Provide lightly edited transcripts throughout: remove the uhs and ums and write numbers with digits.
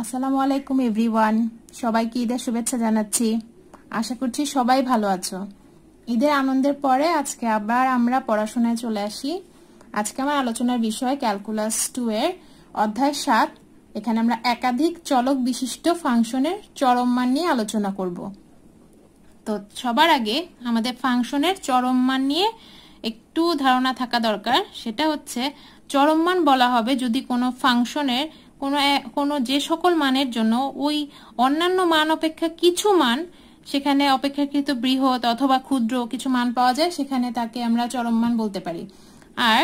আসসালামু আলাইকুম এভরিওয়ান, সবাইকে ঈদের শুভেচ্ছা জানাচ্ছি। আশা করছি সবাই ভালো আছো। ঈদের আনন্দের পরে আজকে আবার আমরা পড়াশোনায় চলে আসি। আজকে আমার আলোচনার বিষয় ক্যালকুলাস 2 এর অধ্যায় 7। এখানে আমরা একাধিক চলক বিশিষ্ট ফাংশনের চরম মান নিয়ে আলোচনা করব। তো সবার আগে আমাদের ফাংশনের চরম মান নিয়ে একটু ধারণা থাকা দরকার। সেটা হচ্ছে চরম মান বলা হবে যদি কোনো ফাংশনের কোনো যে সকল মানের জন্য ওই অন্যান্য মান অপেক্ষা কিছু মান সেখানে অপেক্ষাকৃত বৃহৎ অথবা ক্ষুদ্র কিছু মান পাওয়া যায়, সেখানে তাকে আমরা চরম মান বলতে পারি। আর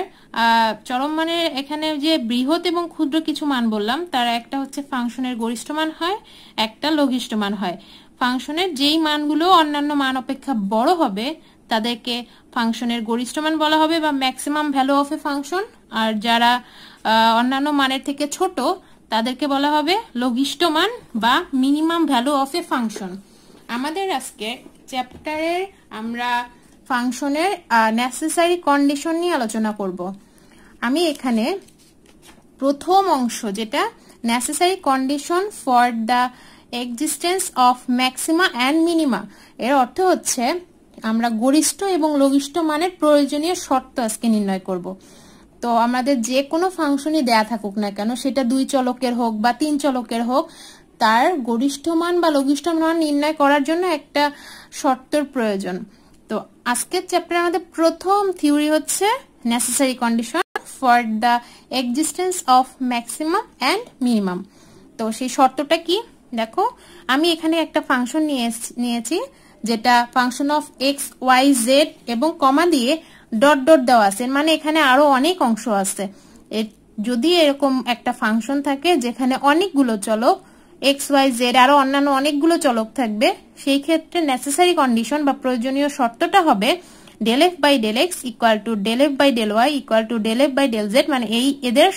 চরম মানের এখানে যে বৃহৎ এবং ক্ষুদ্র কিছু মান বললাম, তার একটা হচ্ছে ফাংশনের গরিষ্ঠ মান হয়, একটা লঘিষ্ঠ মান হয়। ফাংশনের যেই মানগুলো অন্যান্য মান অপেক্ষা বড় হবে তাদেরকে ফাংশনের গরিষ্ঠ মান বলা হবে বা maximum value of a function, আর যারা অন্যান্য মানের থেকে ছোট তাদেরকে বলা হবে লঘিষ্ঠ মান বা minimum value of a function. আমাদের আজকে চ্যাপ্টারে আমরা ফাংশনের নেসেসারি কন্ডিশন নিয়ে আলোচনা করব। আমি এখানে প্রথম অংশ যেটা necessary condition for the existence of maxima and minima, এর অর্থ হচ্ছে আমরা গরিষ্ঠ এবং লঘিষ্ঠ মানের প্রয়োজনীয় শর্ত আজকে নির্ণয় করব। তো আমাদের যে কোনো ফাংশনই দেয়া থাকুক না কেন, সেটা 2 চলকের হোক বা 3 চলকের হোক, তার গরিষ্ঠ মান বা লঘিষ্ঠ মান নির্ণয় করার জন্য একটা শর্তের প্রয়োজন। তো আজকের চ্যাপ্টারে আমাদের প্রথম থিওরি হচ্ছে necessary condition for the existence of maximum and minimum. তো সেই শর্তটা কি দেখো, আমি এখানে একটা ফাংশন নিয়েছি যেটা function of X Y Z এবং কমা দিয়ে ডট ডট দেওয়া আছে, মানে এখানে আরো অনেক অংশ আছে। যদি এরকম একটা ফাংশন থাকে যেখানে অনেকগুলো চলক এক্স ওয়াই জেড আরো অন্যান্য অনেকগুলো চলক থাকবে, সেই ক্ষেত্রে নেসেসারি কন্ডিশন বা প্রয়োজনীয় শর্তটা হবে del f by del x equal to del f by del y equal to del f by del z, মানে এদের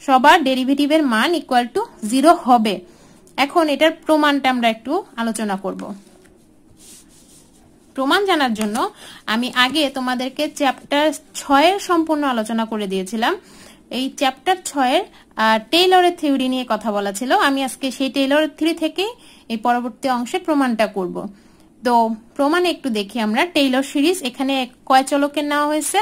সবার ডেরিভেটিভের মান ইকুয়াল টু 0 হবে। এখন এটার প্রমাণটা আমরা একটু আলোচনা করব। প্রমাণ জানার জন্য আমি আগে তোমাদেরকে চ্যাপ্টার 6 এর সম্পূর্ণ আলোচনা করে দিয়েছিলাম। এই চ্যাপ্টার 6 এর টেইলরের থিওরি নিয়ে কথা বলা ছিল। আমি আজকে সেই টেইলরের থিওরি থেকে এই পরবর্তী অংশে প্রমাণটা করব। তো প্রমাণে একটু দেখি আমরা টেইলর সিরিজ এখানে কয় চলকের নেওয়া হয়েছে।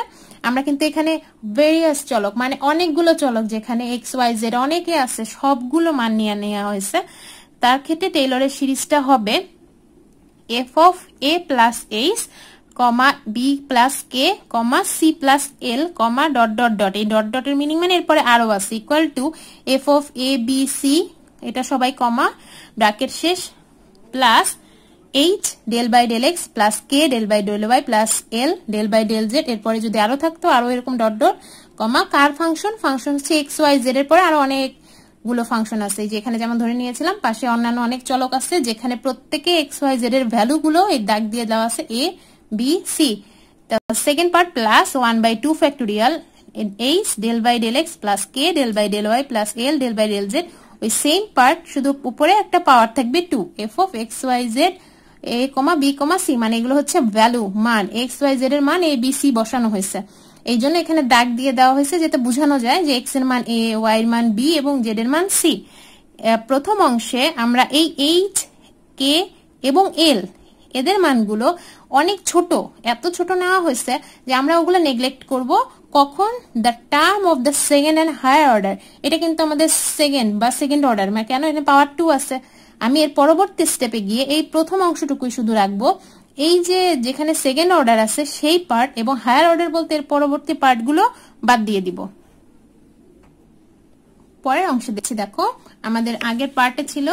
আমরা কিন্তু এখানে ভেরিয়াস চলক মানে অনেকগুলো চলক যেখানে এক্স ওয়াই জেড অনেকে আছে, সবগুলো মান নিয়ে নেওয়া হয়েছে। তার ক্ষেত্রে টেইলরের সিরিজটা হবে f of a plus h, b plus k, c plus l, dot dot dot. এই ডট ডটের মিনিং মানে এরপরে আরো আছে equal to f of a b c, এটা সবাই কমা ব্র্যাকেট শেষ, plus h del by del x plus k del by del y plus l del by del z। এরপরে যদি আরো থাকতো আরো এরকম ডট ডট কমা কার ফাংশন হচ্ছে এক্স ওয়াই জেড, এর পরে আরো অনেক গুলো ফাংশন আছে যেখানে যেমন ধরে নিয়েছিলাম পাশে অন্যান্য অনেক চলক আছে যেখানে প্রত্যেকে এক্স ওয়াই জেড এর ভ্যালু গুলো এই দাগ দিয়ে দেওয়া আছে A B C. Second part plus 1/2 factorial h del by del x plus k del by del y plus l del by del z। ওই সেম পার্ট শুধু উপরে একটা পাওয়ার থাকবে 2 f of x y z a, b, c, মানে এগুলো হচ্ছে value মান, x Y z এর মান a b c বসানো হয়েছে। এই জন্য এখানে দাগ দিয়ে দেওয়া হয়েছে যাতে বোঝানো যায় যে এক্স এর মান a, ওয়াই এর মান b এবং জেড এর মান c। প্রথম অংশে আমরা এই h, k এবং l এদের মানগুলো অনেক ছোট, এত ছোট নেওয়া হয়েছে যে আমরা ওগুলো নেগলেক্ট করব। কখন? The term of the second and higher order. এটা কিন্তু আমাদের সেকেন্ড অর্ডার, মানে কেন এখানে পাওয়ার 2 আছে। আমি এর পরবর্তী স্টেপে গিয়ে এই প্রথম অংশটুকুই শুধু রাখবো, এই যে যেখানে সেকেন্ড অর্ডার আছে সেই পার্ট এবং হায়ার অর্ডার বলতে এর পরবর্তী পার্টগুলো বাদ দিয়ে দিব। পরের অংশে দেখছি, দেখো আমাদের আগের পার্টে ছিল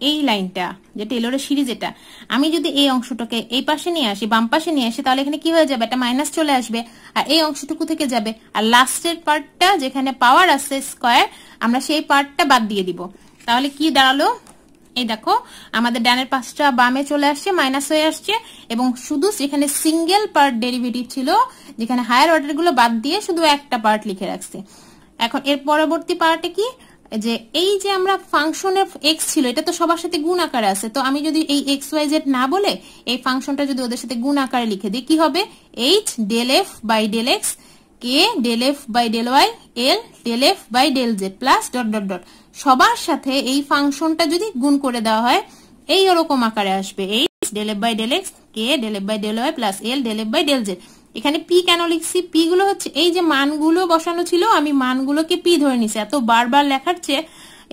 এই লাইনটা যে টেইলরের সিরিজ, এটা আমি যদি এই অংশটাকে এই পাশে নিয়ে আসি, বাম পাশে নিয়ে আসি, তাহলে এখানে কি হয়ে যাবে, একটা মাইনাস চলে আসবে আর এই অংশটুকু থেকে যাবে, আর লাস্টের পার্টটা যেখানে পাওয়ার আছে স্কয়ার আমরা সেই পার্টটা বাদ দিয়ে দিব। তাহলে কি দাঁড়ালো, এই দেখো আমাদের ডানের পাশটা বামে চলে আসছে, মাইনাস হয়ে আসছে, এবং শুধু যেখানে সিঙ্গেল পার্ট ডেরিভেটিভ ছিল যেখানে হায়ার অর্ডার গুলো বাদ দিয়ে শুধু একটা পার্ট লিখে রাখছে। এখন এর পরবর্তী পার্টে কি, যে এই যে আমরা ফাংশনের এক্স ছিল এটা তো সবার সাথে গুণ আকারে আছে, তো আমি যদি এই এক্স ওয়াই জেড না বলে এই ফাংশনটা যদি ওদের সাথে গুণ আকারে লিখে দিই কি হবে, h del f by del x K del F by del Y L del F by del Z plus dot dot dot. সবার সাথে এই ফাংশনটা যদি গুণ করে দেওয়া হয় এই ওরকম আকারে আসবে, H del F by del X K del F by del Y plus L del F by del Z. এখানে পি কেন লিখছি? পি গুলো হচ্ছে এই যে মানগুলো বসানো ছিল, আমি মানগুলোকে পি ধরে নিছি। এত বারবার লেখার চেয়ে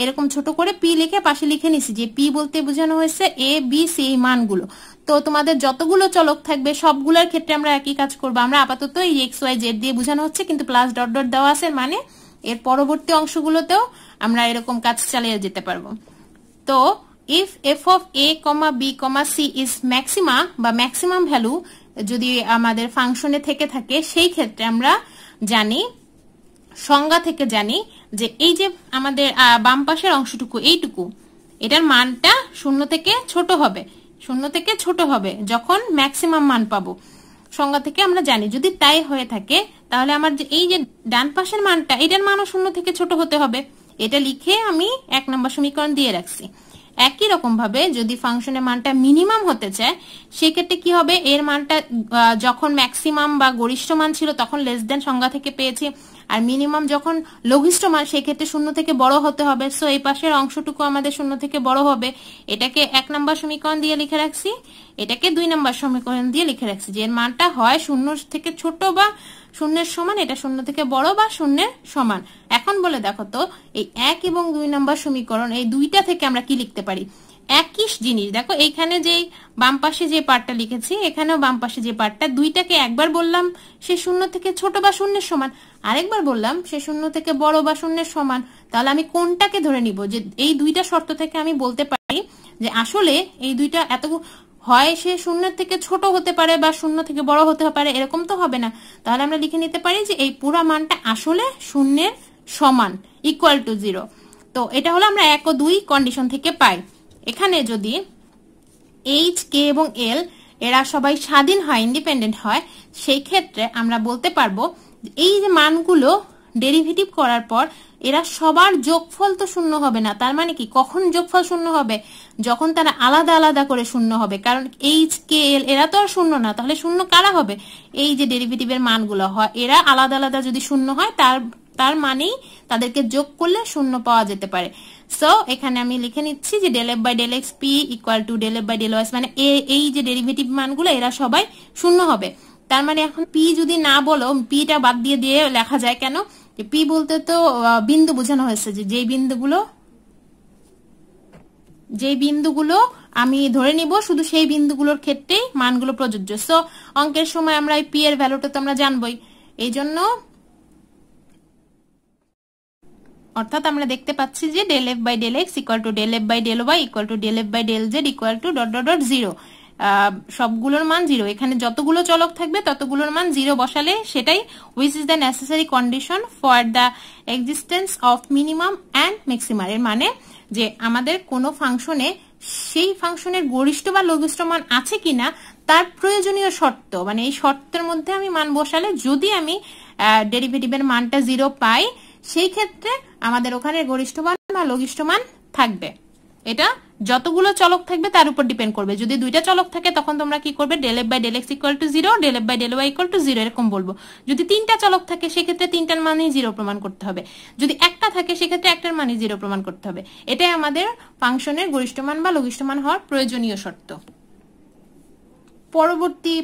এরকম ছোট করে পি লিখে পাশে লিখে নিছি যে পি বলতে বোঝানো হয়েছে এ বি সি এই মানগুলো। তো তোমাদের যতগুলো চলক থাকবে সবগুলোর ক্ষেত্রে আমরা একই কাজ করবো। আমরা আপাতত এই এক্স ওয়াই জেড দিয়ে বোঝানো হচ্ছে, কিন্তু প্লাস ডট ডট দেওয়া আছে, মানে এর পরবর্তী অংশগুলোতেও আমরা এরকম কাজ চালিয়ে যেতে পারবো। তো if F of A comma B comma C is maxima বা ম্যাক্সিমাম ভ্যালু যদি আমাদের ফাংশনে থেকে থাকে, সেই ক্ষেত্রে আমরা জানি, সংজ্ঞা থেকে জানি যে এই যে আমাদের বাম পাশের অংশটুকু এইটুকু, এটার মানটা শূন্য থেকে ছোট হবে, শূন্য থেকে ছোট হবে যখন ম্যাক্সিমাম মান পাবো। সংজ্ঞা থেকে আমরা জানি যদি তাই হয়ে থাকে তাহলে আমার যে এই যে ডান পাশের মানটা এটার মানও শূন্য থেকে ছোট হতে হবে। এটা লিখে আমি 1 নম্বর সমীকরণ দিয়ে রাখছি। একই রকম ভাবে যদি ফাংশনের মানটা মিনিমাম হতে চায় সেক্ষেত্রে কি হবে, এর মানটা যখন ম্যাক্সিমাম বা গরিষ্ঠ মান ছিল তখন লেস দেন সংজ্ঞা থেকে পেয়েছি, আর মিনিমাম যখন লঘিষ্ঠ মান সেক্ষেত্রে শূন্য থেকে বড় হতে হবে। সো এই পাশের অংশটুকু আমাদের শূন্য থেকে বড় হবে। এটাকে 1 নম্বর সমীকরণ দিয়ে লিখে রাখছি, এটাকে 2 নম্বর সমীকরণ দিয়ে লিখে রাখছি যে এর মানটা হয় শূন্য থেকে ছোট বা শূন্যের সমান, এটা শূন্য থেকে বড় বা শূন্যের সমান। এখন বলে দেখো তো এই 1 এবং 2 নম্বর সমীকরণ এই দুইটা থেকে আমরা কি লিখতে পারি? একই জিনিস দেখো, এইখানে যে বাম পাশে যে পার্টটা লিখেছি এখানেও বাম পাশে যে পার্টটা, দুইটাকে একবার বললাম সে শূন্য থেকে ছোট বা শূন্যের সমান, আরেকবার বললাম সে শূন্য থেকে বড় বা শূন্যের সমান। তাহলে আমি কোনটাকে ধরে নিব? যে এই দুইটা শর্ত থেকে আমি বলতে পারি যে আসলে এই দুইটা এত হয় সে শূন্যের থেকে ছোট হতে পারে বা শূন্য থেকে বড় হতে পারে, এরকম তো হবে না। তাহলে আমরা লিখে নিতে পারি যে এই পুরো মানটা আসলে শূন্যের সমান, ইকুয়াল টু 0। তো এটা হলো আমরা 1 ও 2 কন্ডিশন থেকে পাই। এখানে যদি এইচ কে এবং এল এরা সবাই স্বাধীন হয়, ইন্ডিপেন্ডেন্ট হয়, সেই ক্ষেত্রে আমরা বলতে পারবো এই যে মানগুলো ডেরিভেটিভ করার পর এরা সবার যোগফল তো শূন্য হবে না। তার মানে কি, কখন যোগফল শূন্য হবে? যখন তারা আলাদা আলাদা করে শূন্য হবে। কারণ এইচ কে এল এরা তো আর শূন্য না, তাহলে শূন্য কারা হবে? এই যে ডেরিভেটিভের মানগুলো হয় এরা আলাদা আলাদা যদি শূন্য হয় তার মানেই তাদেরকে যোগ করলে শূন্য পাওয়া যেতে পারে। সো এখানে আমি লিখে নিচ্ছি যে del F by del X P equal to del F by del Y, মানে এই যে ডেরিভেটিভ মানগুলো এরা সবাই শূন্য হবে। তার মানে এখন পি যদি না বলো, পিটা বাদ দিয়ে দিয়ে লেখা যায় কেন? পি বলতে তো বিন্দু বোঝানো হয়েছে, যে যেই বিন্দুগুলো আমি ধরে নিব শুধু সেই বিন্দুগুলোর ক্ষেত্রেই মানগুলো প্রযোজ্য। সো অঙ্কের সময় আমরা এই পি এর ভ্যালুটা তো আমরা জানবই, এই জন্য অর্থাৎ আমরা দেখতে পাচ্ছি যে del F by del X equal to del F by del Y equal to del F by del Z equal to dot dot dot 0। সবগুলোর মান 0। এখানে যতগুলো চলক থাকবে ততগুলোর মান 0 বসালে সেটাই which is the necessary condition for the existence of minimum and maximum. এর মানে যে আমাদের কোনো ফাংশনে সেই ফাংশনের গরিষ্ঠ বা লঘিষ্ঠ মান আছে কিনা তার প্রয়োজনীয় শর্ত, মানে এই শর্তের মধ্যে আমি মান বসালে যদি আমি ডেরিভেটিভের মানটা 0 পাই সেই ক্ষেত্রে আমাদের ওখানে গরিষ্ঠ মান বা লঘিষ্ঠ মান থাকবে। এটা যতগুলো চলক থাকবে তার উপর ডিপেন্ড করবে। যদি দুইটা চলক থাকে তখন তোমরা কি করবে, del F by del X equal to 0, del F by del Y equal to 0 এরকম বলবো। যদি 3টা চলক থাকে সেক্ষেত্রে 3টার মানই 0 প্রমাণ করতে হবে। যদি একটা থাকে সেক্ষেত্রে একটার মানই 0 প্রমাণ করতে হবে। এটাই আমাদের ফাংশনের গরিষ্ঠ মান বা লঘিষ্ঠ মান হওয়ার প্রয়োজনীয় শর্ত। পরবর্তী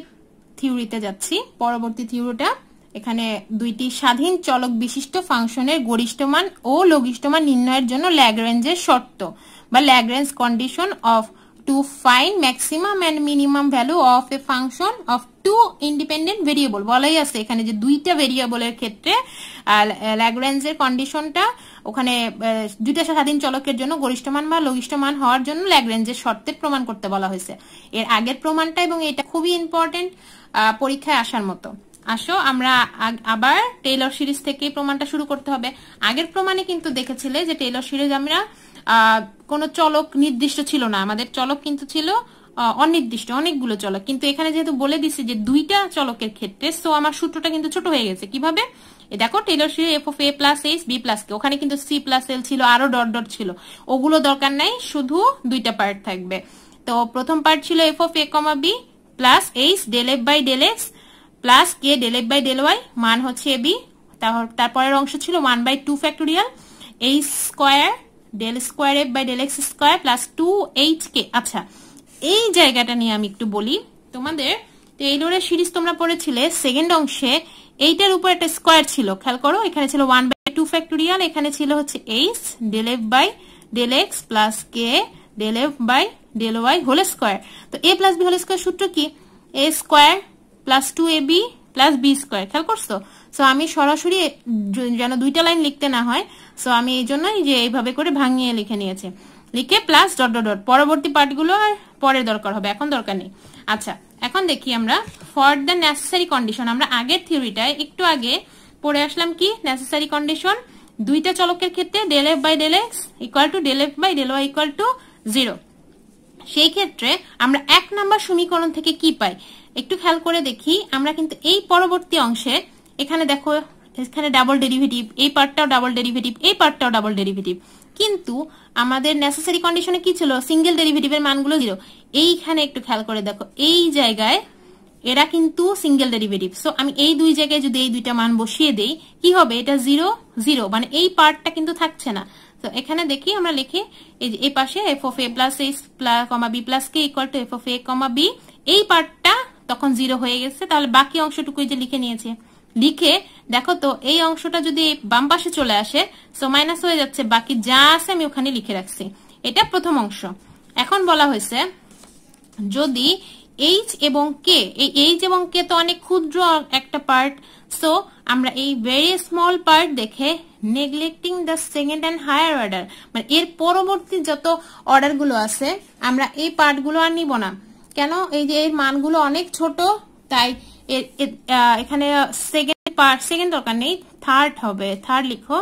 থিওরিতে যাচ্ছি। পরবর্তী থিওরিটা এখানে দুইটি স্বাধীন চলক বিশিষ্ট ফাংশনের গরিষ্ঠ মান ও লঘিষ্ঠ মান নির্ণয়ের জন্য ল্যাগ্রেঞ্জের শর্ত বা Lagrange condition of to find maximum and minimum value of a function of two independent variable. বলাই আছে এখানে যে দুইটা ভেরিয়েবলের ক্ষেত্রে ল্যাগ্রেঞ্জের কন্ডিশনটা ওখানে দুইটা স্বাধীন চলকের জন্য গরিষ্ঠ মান বা লঘিষ্ঠ মান হওয়ার জন্য ল্যাগ্রেঞ্জের শর্তের প্রমাণ করতে বলা হয়েছে। এর আগের প্রমাণটা এবং এটা খুবই ইম্পর্টেন্ট, পরীক্ষায় আসার মতো। আসো আমরা আবার টেইলর সিরিজ থেকে প্রমাণটা শুরু করতে হবে। আগের প্রমাণে কিন্তু দেখেছিলে যে টেইলর সিরিজ আমরা কোনো চলক নির্দিষ্ট ছিল না, আমাদের চলক কিন্তু ছিল অনির্দিষ্ট অনেকগুলো চলক। কিন্তু এখানে যেহেতু বলে দিচ্ছে যে দুইটা চলকের ক্ষেত্রে, সো আমার সূত্রটা কিন্তু ছোট হয়ে গেছে। কিভাবে? দেখো Taylor series f of A plus h B plus k, ওখানে কিন্তু সি প্লাস এল ছিল, আরো ডট ডট ছিল, ওগুলো দরকার নাই, শুধু দুইটা পার্ট থাকবে। তো প্রথম পার্ট ছিল F of A comma B plus H del F by del x plus K del F by del Y মান হচ্ছে এ বি, তারপরের অংশ ছিল 1/2 factorial H square del square F by del x square plus 2hk। আচ্ছা, এই জায়গাটা নিয়ে আমি একটু বলি তোমাদের। টেইলরের সিরিজ তোমরা পড়েছিলে সেকেন্ড অংশে, এইটার উপর একটা স্কোয়ার ছিল, খেয়াল করো, এখানে ছিল 1/2 ফ্যাক্টোরিয়াল, এখানে ছিল হচ্ছে h del F by del x plus K del F by del y whole square. তো A plus B whole square সূত্র কি? A square plus 2ab plus B square, খেয়াল করছো? সো আমি সরাসরি যেন দুইটা লাইন লিখতে না হয়, সো আমি এই জন্যই যে এইভাবে করে ভাঙিয়ে লিখে নিয়েছি, লিখে প্লাস ডট ডট ডট, পরবর্তী পার্টগুলো আর পরে দরকার হবে, এখন দরকার নেই। আচ্ছা, এখন দেখি আমরা ফর দ্য নেসেসারি কন্ডিশন। আমরা আগের থিওরিটায় একটু আগে পড়ে আসলাম কি নেসেসারি কন্ডিশন, দুইটা চলকের ক্ষেত্রে del F by del X equal to del F by del Y equal to 0। সেই ক্ষেত্রে আমরা 1 নাম্বার সমীকরণ থেকে কি পাই একটু খেয়াল করে দেখি। আমরা কিন্তু এই পরবর্তী অংশে এখানে দেখো, এখানে ডাবল ডেরিভেটিভ, এই পার্টটাও ডাবল ডেরিভেটিভ, এই পার্টটাও ডাবল ডেরিভেটিভ, কিন্তু আমাদের নেসেসারি কন্ডিশনে কি ছিল? সিঙ্গেল ডেরিভেটিভের মানগুলো 0। এইখানে একটু খেয়াল করে দেখো, এই জায়গায় এরা কিন্তু সিঙ্গেল ডেরিভেটিভ। সো আমি এই দুই জায়গায় যদি এই দুইটা মান বসিয়ে দেই কি হবে? এটা 0 0, মানে এই পার্টটা কিন্তু থাকছে না। তো এখানে দেখি আমরা লিখি এই পাশে F of A plus H comma B plus K equal to F of A comma B, এই পার্টটা তখন 0 হয়ে গেছে। তাহলে বাকি অংশটুকুই যে লিখে নিয়েছে, লিখে দেখো তো এই অংশটা যদি বাম পাশে চলে আসে সো মাইনাস হয়ে যাচ্ছে, বাকি যা আছে আমি ওখানে লিখে রাখছি। এটা প্রথম অংশ। এখন বলা হয়েছে যদি এইচ এবং কে, এই এইচ এবং কে তো অনেক ক্ষুদ্র একটা পার্ট, সো আমরা এই ভেরি স্মল পার্ট দেখে neglecting the second and higher order, মানে এর পরবর্তী যত অর্ডার গুলো আছে আমরা এই পার্ট গুলো আর নিব না। কেন? এই যে এর মানগুলো অনেক ছোট, তাই এখানে সেকেন্ড দরকার নেই, থার্ড হবে, থার্ড লিখো,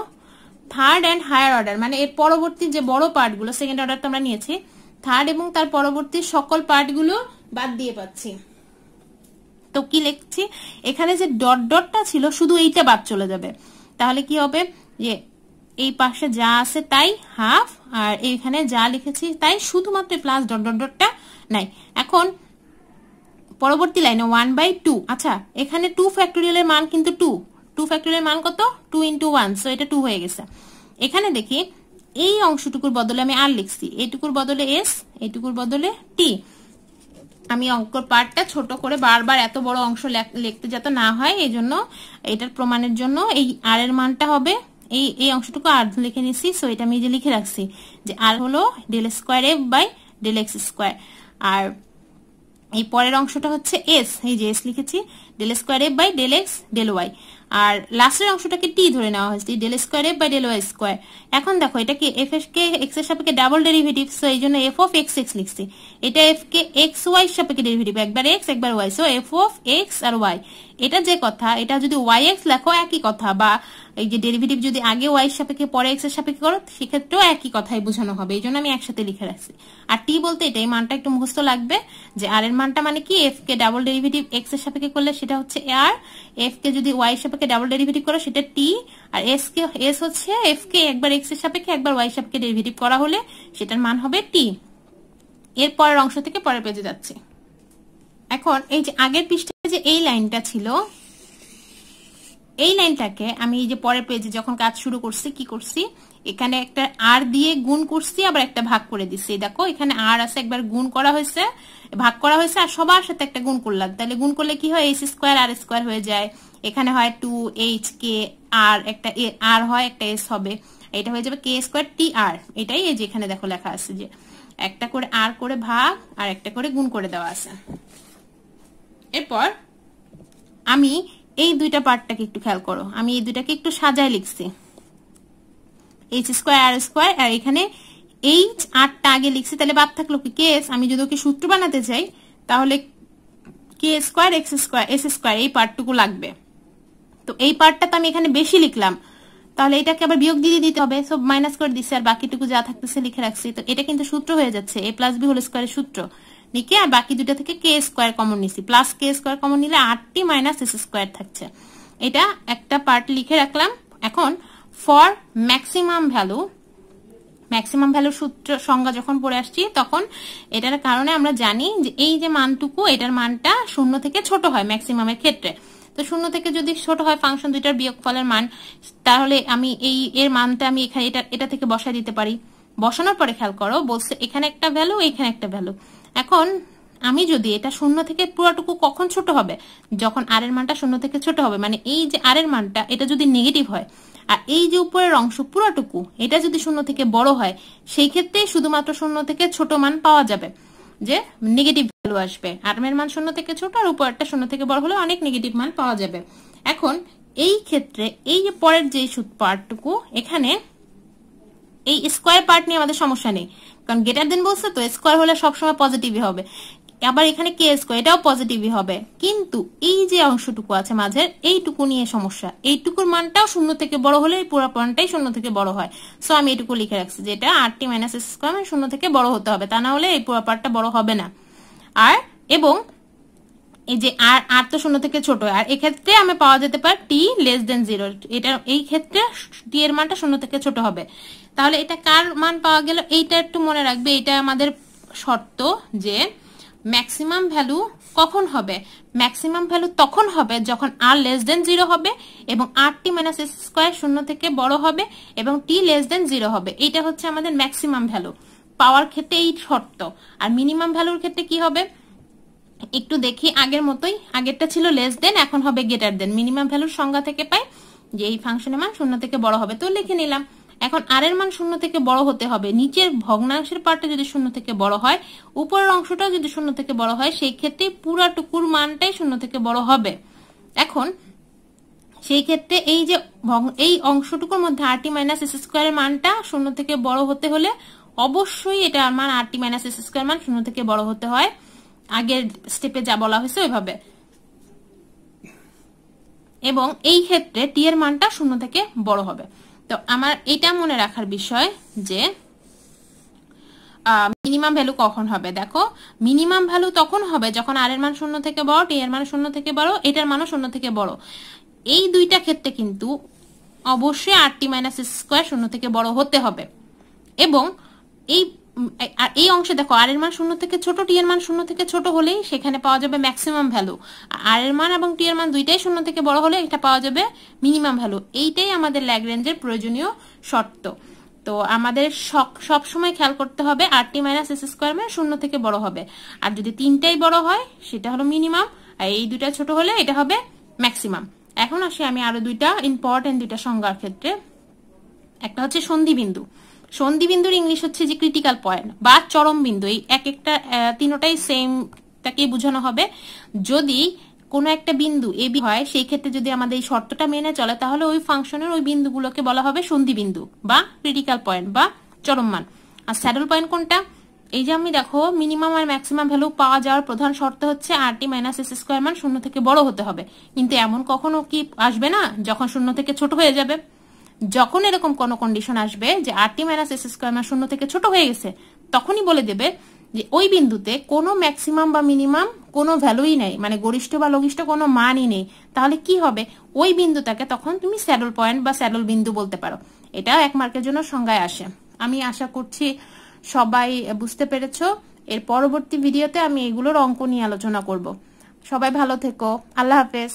থার্ড অ্যান্ড হায়ার অর্ডার, মানে এর পরবর্তী যে বড় পার্ট গুলো, সেকেন্ড অর্ডার তো আমরা নিয়েছি, থার্ড এবং তার পরবর্তী সকল পার্ট গুলো বাদ দিয়ে পাচ্ছি। তো কি লিখছি এখানে, যে ডট ডটটা ছিল শুধু এইটা বাদ চলে যাবে। তাহলে কি হবে? যে এই পাশে যা আছে তাই হাফ, আর এইখানে যা লিখেছি তাই, শুধুমাত্র প্লাস ডট ডট ডটটা নাই। এখন পরবর্তী লাইনে 1/2। আচ্ছা, এখানে 2 ফ্যাক্টোরিয়ালের মান কিন্তু 2 ফ্যাক্টোরিয়ালের মান কত? 2 × 1, সো এটা 2 হয়ে গেছে। এখানে দেখি এই অংশটুকুর বদলে আমি আর লিখছি, এইটুকুর বদলে এস, এইটুকুর বদলে টি। আমি অঙ্কর পার্টটা ছোট করে বারবার এত বড় অংশ লিখতে যাতে না হয়, এই জন্য এটার প্রমাণের জন্য এই আর এর মানটা হবে এই অংশটুকু আর লিখে নিছি। সো এটা আমি যে লিখে রাখছি যে আর হলো del square F by del x square, আর এই পরের অংশটা হচ্ছে এস, এই যে এস লিখেছি, del square F by del x del y, আর লাস্টের অংশটাকে টি ধরে নেওয়া হয়েছে, del square F by del y square. এখন দেখো এটা কি এফ কে এক্স এর সাপেক্ষে ডাবল ডেরিভেটিভ, সো এই জন্য এফ অফ এক্স এক্স লিখছি। এটা এফ কে এক্স ওয়াই সাপেক্ষে ডেরিভেটিভ, একবার এক্স একবার Y, so F of X আর ওয়াই। এটা যে কথা, এটা যদি ওয়াই এক্স লেখো একই কথা, বা এই যে ডেরিভেটিভ যদি আগে ওয়াই সাপেক্ষে পরে এক্স এর সাপেক্ষে করো সেক্ষেত্রেও একই কথাই বোঝানো হবে, এই জন্য আমি একসাথে লিখে রাখছি। আর টি বলতে এটাই, মানটা একটু মুখস্থ লাগবে যে আর এর মানটা মানে কি, এফ কে ডাবল ডেরিভেটিভ এক্স এর সাপেক্ষে করলে সেটা হচ্ছে আর, এফ কে যদি ওয়াই এর সাপেক্ষে ডাবল ডেরিভেটিভ করো সেটা টি, আর এস হচ্ছে এফ কে একবার এক্স এর সাপেক্ষে একবার ওয়াই এর সাপেক্ষে ডেরিভেটিভ করা হলে সেটার মান হবে টি। এর পরের অংশ থেকে পরের পেজে যাচ্ছে। এখন এই যে আগের পৃষ্ঠায় যে এই লাইনটা ছিল, এই লাইনটাকে আমি এই যে পরের পেজে যখন কাজ শুরু করছি কি করছি, এখানে একটা আর দিয়ে গুণ করছি, আবার একটা ভাগ করে দিচ্ছি। দেখো এখানে আর আছে, একবার গুণ করা হয়েছে, ভাগ করা হয়েছে, আর সবার সাথে একটা গুণ করলাম। তাহলে গুণ করলে কি হয়, এইচ স্কোয়ার আর স্কোয়ার হয়ে যায়। এখানে হয় 2hk আর একটা আর হয়, একটা এস হবে, এটা হয়ে যাবে কে স্কোয়ার টি আর। এটাই এই যে এখানে দেখো লেখা আছে যে একটা করে আর করে ভাগ আর একটা করে গুণ করে দেওয়া আছে। এরপর আমি এই দুইটা পার্টটাকে একটু খেয়াল করো, আমি এই দুইটাকে একটু সাজায় লিখছি, এইচ স্কোয়ার আর স্কোয়ার, আর এখানে এইচ আরটা আগে লিখছি, তাহলে বাদ থাকলো কি কেস। আমি যদি ওকে সূত্র বানাতে চাই তাহলে k square x square s square এই পার্টটুকু লাগবে। তো এই পার্টটা তো আমি এখানে বেশি লিখলাম, তাহলে এটাকে আবার বিয়োগ দিয়ে দিতে হবে, সব মাইনাস করে দিচ্ছি, আর বাকিটুকু যা থাকতেছে লিখে রাখছি। তো এটা কিন্তু সূত্র হয়ে যাচ্ছে এ প্লাস বি হোল স্কোয়ারের সূত্র নিকে, আর বাকি দুটা থেকে কে স্কোয়ার কমন নিছি, প্লাস কে স্কোয়ার কমন নিলে 8t মাইনাস এস স্কোয়ার থাকছে। এটা একটা পার্ট লিখে রাখলাম। এখন ফর ম্যাক্সিমাম ভ্যালু, ম্যাক্সিমাম ভ্যালুর সূত্র সংজ্ঞা যখন পড়ে আসছি তখন এটার কারণে আমরা জানি যে এই যে মানটুকু এটার মানটা 0 থেকে ছোট হয় ম্যাক্সিমামের ক্ষেত্রে। তো 0 থেকে যদি ছোট হয় ফাংশন দুইটার বিয়োগফলের মান, তাহলে আমি এর মানটা আমি এখানে এটা থেকে বসায় দিতে পারি। বসানোর পরে খেয়াল করো বলছে এখানে একটা ভ্যালু এখানে একটা ভ্যালু। এখন আমি যদি এটা 0 থেকে পুরোটুকু কখন ছোট হবে, যখন আর এর মানটা 0 থেকে ছোট হবে, মানে এই যে আর এর মানটা এটা যদি নেগেটিভ হয় আর এই যে উপরের অংশ পুরোটুকু এটা যদি 0 থেকে বড় হয়, সেই ক্ষেত্রে শুধুমাত্র 0 থেকে ছোট মান পাওয়া যাবে, যে নেগেটিভ ভ্যালু আসবে। আর এর মান 0 থেকে ছোট আর উপরেরটা 0 থেকে বড় হলে অনেক নেগেটিভ মান পাওয়া যাবে। এখন এই ক্ষেত্রে এই যে পরের যে পার্টটুকু এখানে এই স্কোয়ার পার্ট নিয়ে আমাদের সমস্যা নেই, কারণ গ্রেটার দেন বলছে তো স্কোয়ার হলে সবসময় পজিটিভই হবে। আবার এখানে কে স্কোয়ার এটাও পজিটিভই হবে, কিন্তু এই যে অংশটুকু আছে মাঝের এইটুকু নিয়ে সমস্যা। এইটুকুর মানটাও 0 থেকে বড় হলে এই পুরো পয়েন্টটাই 0 থেকে বড় হয়। সো আমি এটুকু লিখে রাখছি যেটা rt - s² 0 থেকে বড় হতে হবে, তা না হলে এই পুরো পার্টটা বড় হবে না। আর এবং এই যে আর তো 0 থেকে ছোট, আর এক্ষেত্রে আমি পাওয়া যেতে পারে t <0। এটা এই ক্ষেত্রে t এর মানটা 0 থেকে ছোট হবে। তাহলে এটা কার মান পাওয়া গেল, এইটা একটু মনে রাখবে, এটা আমাদের শর্ত যে ম্যাক্সিমাম ভ্যালু কখন হবে। ম্যাক্সিমাম ভ্যালু তখন হবে যখন r <0 হবে এবং rt - s² 0 থেকে বড় হবে এবং t <0 হবে। এটা হচ্ছে আমাদের ম্যাক্সিমাম ভ্যালু পাওয়ার ক্ষেত্রে এই শর্ত। আর মিনিমাম ভ্যালুর ক্ষেত্রে কি হবে একটু দেখি, আগের মতোই, আগেরটা ছিল লেস দেন, এখন হবে গ্রেটার দেন। মিনিমাম ভ্যালুর সংজ্ঞা থেকে পাই যে এই ফাংশনের মান 0 থেকে বড় হবে, তো লিখে নিলাম। এখন আর এর মান 0 থেকে বড় হতে হবে, নিচের ভগ্নাংশের পার্টটা যদি 0 থেকে বড় হয়, উপরের অংশটাও যদি 0 থেকে বড় হয়, সেই ক্ষেত্রে পুরাটুকুর মানটাই 0 থেকে বড় হবে। এখন সেই ক্ষেত্রে এই যে এই অংশটুকুর মধ্যে rt - s² এর মানটা 0 থেকে বড় হতে হলে অবশ্যই এটা মান rt - s² মান 0 থেকে বড় হতে হয়, আগের স্টেপে যা বলা হয়েছে ওইভাবে। এবং এই ক্ষেত্রে টি এর মানটা 0 থেকে বড় হবে। তো আমার এটা মনে রাখার বিষয় যে মিনিমাম ভ্যালু কখন হবে। দেখো মিনিমাম ভ্যালু তখন হবে যখন আর এর মান 0 থেকে বড়, টি এর মান 0 থেকে বড়, এটার মানও 0 থেকে বড়। এই দুইটা ক্ষেত্রে কিন্তু অবশ্যই rt - s² 0 থেকে বড় হতে হবে। এবং এই অংশে দেখো আর এর মান 0 থেকে ছোট, টি এর মান 0 থেকে ছোট হলেই সেখানে পাওয়া যাবে ম্যাক্সিমাম ভ্যালু। আর এর মান এবং টি এর মান দুইটাই 0 থেকে বড় হলে এটা পাওয়া যাবে মিনিমাম ভ্যালু। এইটাই আমাদের ল্যাগ্রেঞ্জের প্রয়োজনীয় শর্ত। তো আমাদের সব সময় খেয়াল করতে হবে rt - s² 0 থেকে বড় হবে, আর যদি তিনটাই বড় হয় সেটা হলো মিনিমাম, আর এই দুইটা ছোট হলে এটা হবে ম্যাক্সিমাম। এখন আসি আমি আরো দুইটা ইম্পর্টেন্ট দুইটা সংজ্ঞার ক্ষেত্রে। একটা হচ্ছে সন্ধি বিন্দু। সন্ধি বিন্দুর ইংলিশ হচ্ছে যে ক্রিটিক্যাল পয়েন্ট বা চরম বিন্দু। এই একটা তিনটাই সেম, তাকেই বোঝানো হবে। যদি কোনো একটা বিন্দু এ বি হয়, সেই ক্ষেত্রে যদি আমাদের এই শর্তটা মেনে চলে, তাহলে ওই ফাংশনের ওই বিন্দুগুলোকে বলা হবে সন্ধি বিন্দু বা ক্রিটিক্যাল পয়েন্ট বা চরম মান। আর স্যাডল পয়েন্ট কোনটা, এই যে আমি দেখো মিনিমাম আর ম্যাক্সিমাম ভ্যালু পাওয়া যাওয়ার প্রধান শর্ত হচ্ছে rt - s² মান 0 থেকে বড় হতে হবে। কিন্তু এমন কখনো কি আসবে না যখন 0 থেকে ছোট হয়ে যাবে? যখন এরকম কোন কন্ডিশন আসবে যে rt - s² মান 0 থেকে ছোট হয়ে গেছে, তখনই বলে দেবে যে ওই বিন্দুতে কোনো ম্যাক্সিমাম বা মিনিমাম কোনো ভ্যালুই নেই, মানে গরিষ্ঠ বা লঘিষ্ঠ কোনো মানই নেই। তাহলে কি হবে, ওই বিন্দুটাকে তখন তুমি স্যাডল পয়েন্ট বা স্যাডল বিন্দু বলতে পারো। এটা 1 মার্কের জন্য সংজ্ঞায় আসে। আমি আশা করছি সবাই বুঝতে পেরেছো। এর পরবর্তী ভিডিওতে আমি এগুলোর অঙ্ক নিয়ে আলোচনা করব। সবাই ভালো থেকো, আল্লাহ হাফেজ।